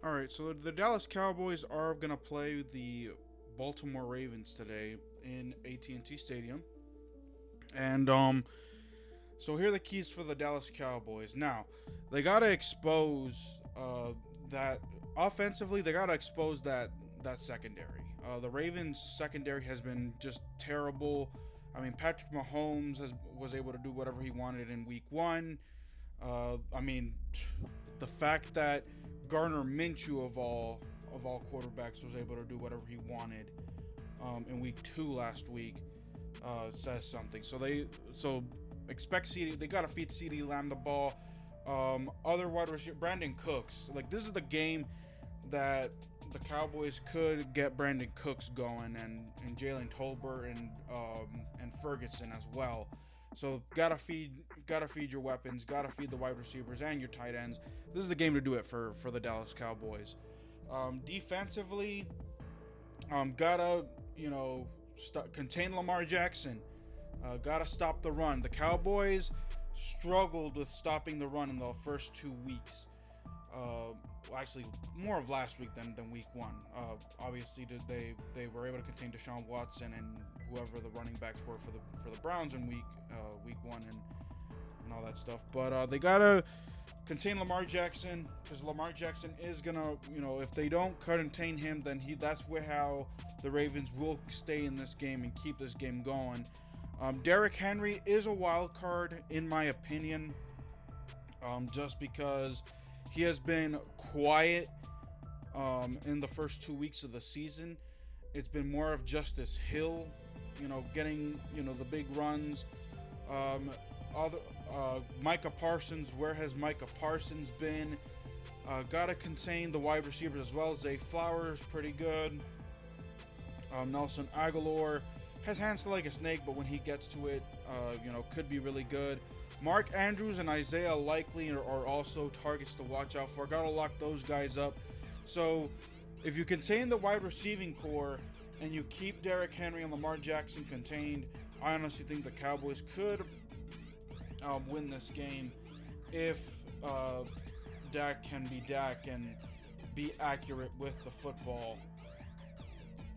All right, so the Dallas Cowboys are going to play the Baltimore Ravens today in AT&T Stadium. And so here are the keys for the Dallas Cowboys. Now, they got to expose that offensively, they got to expose that secondary. The Ravens secondary has been just terrible. I mean, Patrick Mahomes was able to do whatever he wanted in week 1. The fact that Gardner Minshew of all quarterbacks was able to do whatever he wanted in week 2 last week says something. So expect CD. They gotta feed CeeDee Lamb the ball. Other wide receiver Brandon Cooks. Like, this is the game that the Cowboys could get Brandon Cooks going, and Jalen Tolbert and Ferguson as well. So gotta feed your weapons, gotta feed the wide receivers and your tight ends. This is the game to do it for the Dallas Cowboys. Defensively, gotta contain Lamar Jackson. Gotta stop the run. The Cowboys struggled with stopping the run in the first 2 weeks. Actually, more of last week than week 1. Obviously, they were able to contain Deshaun Watson and whoever the running backs were for the Browns in week 1 and all that stuff. But they gotta contain Lamar Jackson, because Lamar Jackson is gonna, if they don't contain him, then that's how the Ravens will stay in this game and keep this game going. Derrick Henry is a wild card in my opinion, just because he has been quiet in the first 2 weeks of the season. It's been more of Justice Hill, getting the big runs. Micah Parsons, where has Micah Parsons been? Gotta contain the wide receivers as well. Zay Flowers, pretty good. Nelson Aguilar has hands like a snake, but when he gets to it, could be really good. Mark Andrews and Isaiah Likely are also targets to watch out for. Gotta lock those guys up. So if you contain the wide receiving core and you keep Derrick Henry and Lamar Jackson contained, I honestly think the Cowboys could win this game if Dak can be Dak and be accurate with the football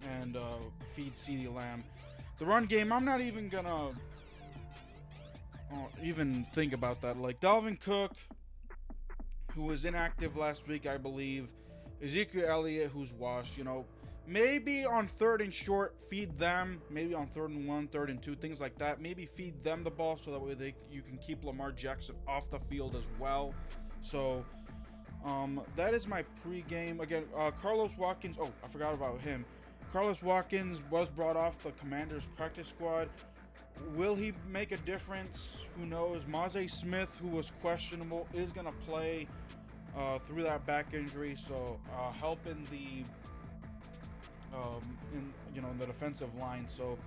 and feed CeeDee Lamb. The run game, I'm not even gonna even think about that. Like, Dalvin Cook, who was inactive last week, I believe. Ezekiel Elliott, who's washed. Maybe on 3rd and short, feed them. Maybe on 3rd and 1, 3rd and 2, things like that. Maybe feed them the ball so that way you can keep Lamar Jackson off the field as well. So that is my pregame. Again, Carlos Watkins. Oh, I forgot about him. Carlos Watkins was brought off the Commanders practice squad. Will he make a difference? Who knows? Maze Smith, who was questionable, is going to play through that back injury, so helping in the defensive line. So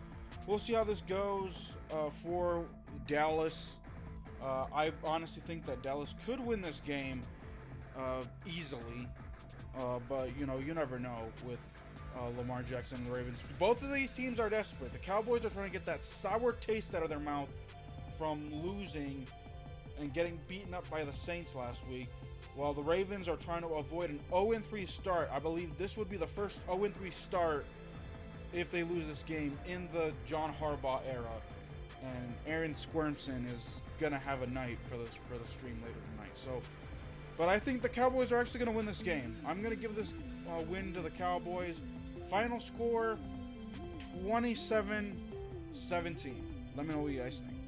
we'll see how this goes for Dallas. I honestly think that Dallas could win this game easily, but you never know with Lamar Jackson and the Ravens. Both of these teams are desperate. The Cowboys are trying to get that sour taste out of their mouth from losing and getting beaten up by the Saints last week, while the Ravens are trying to avoid an 0-3 start. I believe this would be the first 0-3 start if they lose this game in the John Harbaugh era. And Aaron Squirmson is gonna have a night for the stream later tonight. So, but I think the Cowboys are actually gonna win this game. I'm gonna give this win to the Cowboys. Final score 27-17. Let me know what you guys think.